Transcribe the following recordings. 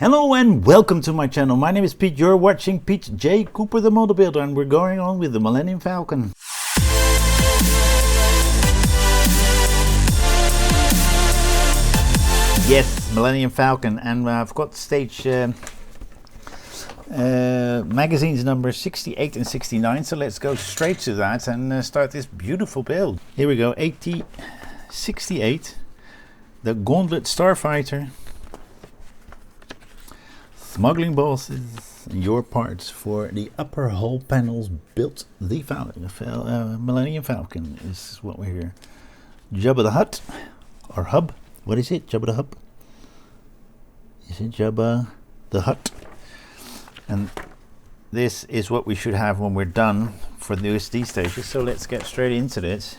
Hello and welcome to my channel. My name is Pete. You're watching Pete J. Cooper the Model Builder, and we're going on with the Millennium Falcon. Yes, Millennium Falcon, and I've got stage magazines number 68 and 69, so let's go straight to that and start this beautiful build. Here we go, AT68, the Gauntlet Starfighter. Smuggling bosses, your parts for the upper hull panels built the Millennium Falcon is what we're here. Jabba the Hutt, or Hub, what is it? Jabba the Hub? Is it Jabba the Hutt? And this is what we should have when we're done for the USD stages, so let's get straight into this.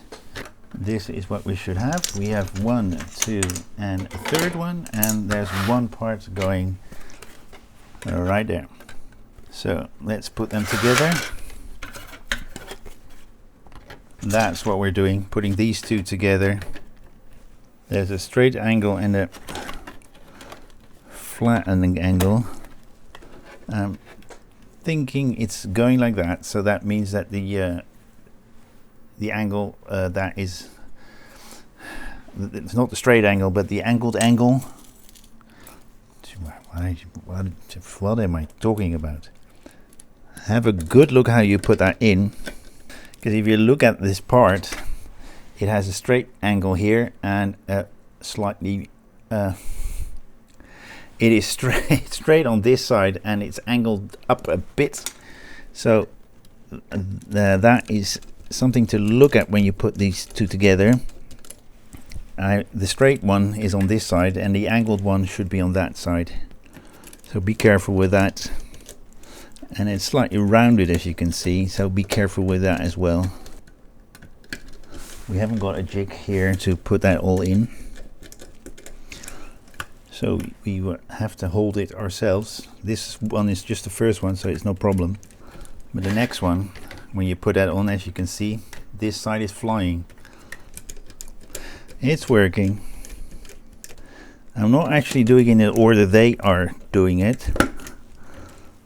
This is what we should have. We have 1, 2, and a third one, and there's one part going right there. So let's put them together. That's what we're doing, putting these two together. There's a straight angle and a flattening angle. I'm thinking it's going like that, so that means that the angle that is, it's not the straight angle but the angled angle. What am I talking about? Have a good look how you put that in, because if you look at this part, it has a straight angle here and a slightly it is straight on this side and it's angled up a bit, so that is something to look at when you put these two together. The straight one is on this side and the angled one should be on that side, so be careful with that. And it's slightly rounded, as you can see, so be careful with that as well. We haven't got a jig here to put that all in, so we have to hold it ourselves. This one is just the first one, so it's no problem, but the next one, when you put that on, as you can see, this side is flying. It's working. I'm not actually doing it in the order they are doing it,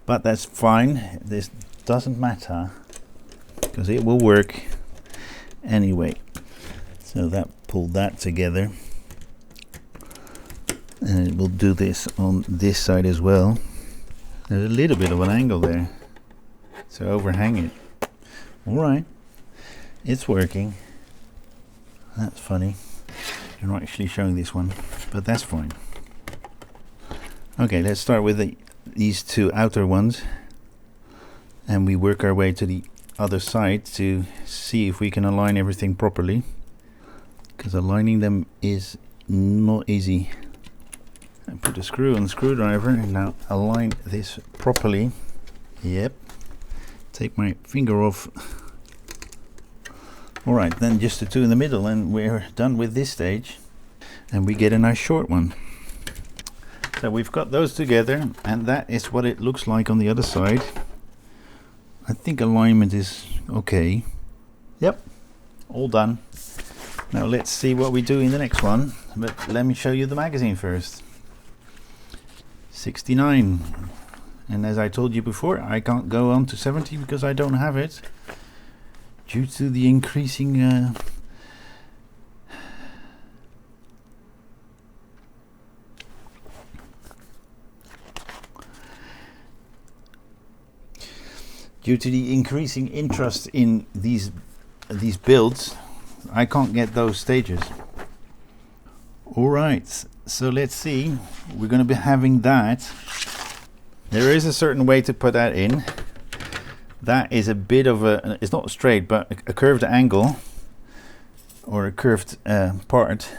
but that's fine. This doesn't matter because it will work anyway. So that pulled that together, and it will do this on this side as well. There's a little bit of an angle there, so overhang it. All right, it's working. That's funny. You're not actually showing this one, but that's fine. Okay, let's start with these two outer ones, and we work our way to the other side to see if we can align everything properly, because aligning them is not easy. I put a screw on the screwdriver and now align this properly. Yep, take my finger off. Alright, then just the two in the middle and we're done with this stage, and we get a nice short one. So we've got those together, and that is what it looks like on the other side. I think alignment is okay. Yep, all done. Now let's see what we do in the next one, but let me show you the magazine first. 69, and as I told you before, I can't go on to 70 because I don't have it, due to the increasing interest in these builds. I can't get those stages. All right, so let's see. We're going to be having that. There is a certain way to put that in. That is a bit of a, it's not straight, but a curved angle, or a curved part.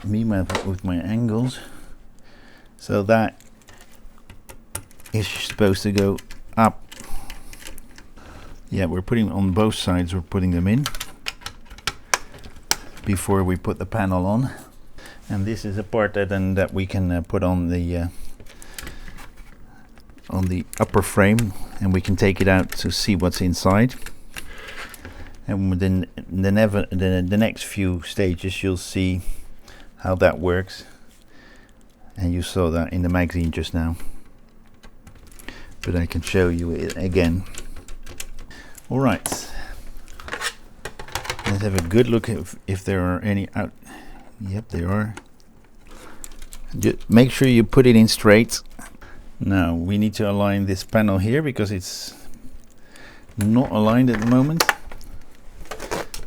With my angles. So that is supposed to go up. Yeah, we're putting on both sides, we're putting them in before we put the panel on. And this is a part that we can put on the upper frame, and we can take it out to see what's inside. And then the next few stages you'll see how that works. and you saw that in the magazine just now, but I can show you it again. All right, let's have a good look if there are any out. Yep, there are. Just make sure you put it in straight. Now we need to align this panel here because it's not aligned at the moment.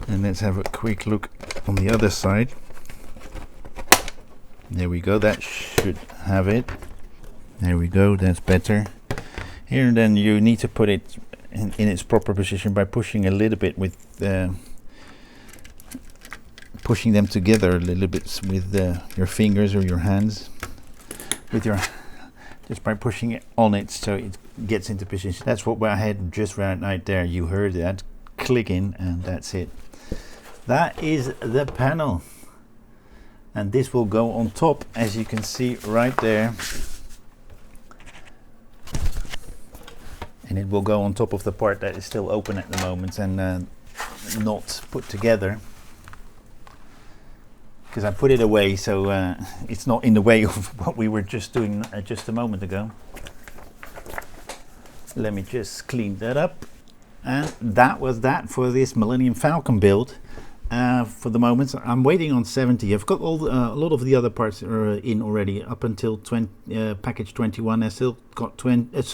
And let's have a quick look on the other side. There we go, that should have it. There we go, that's better. Here and then you need to put it in its proper position by pushing a little bit with pushing them together a little bit with your fingers or your hands, with your just by pushing it on it so it gets into position. That's what I had just right there. You heard that clicking, and that's it. That is the panel, and this will go on top, as you can see right there, and it will go on top of the part that is still open at the moment and not put together, because I put it away so it's not in the way of what we were just doing just a moment ago. Let me just clean that up, and that was that for this Millennium Falcon build. For the moment, I'm waiting on 70. I've got all a lot of the other parts are in already up until package 21. I still got 20. I've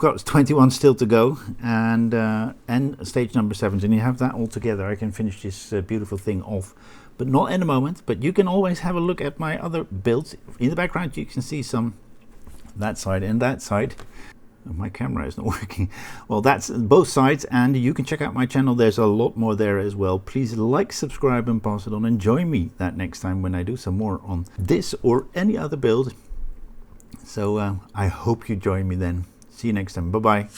got 21 still to go, and stage number 17. You have that all together. I can finish this beautiful thing off, but not in a moment. But you can always have a look at my other builds. In the background, you can see some that side and that side. My camera is not working. Well, that's both sides, and you can check out my channel. There's a lot more there as well. Please like, subscribe, and pass it on, and join me that next time when I do some more on this or any other build. So I hope you join me then. See you next time. Bye bye.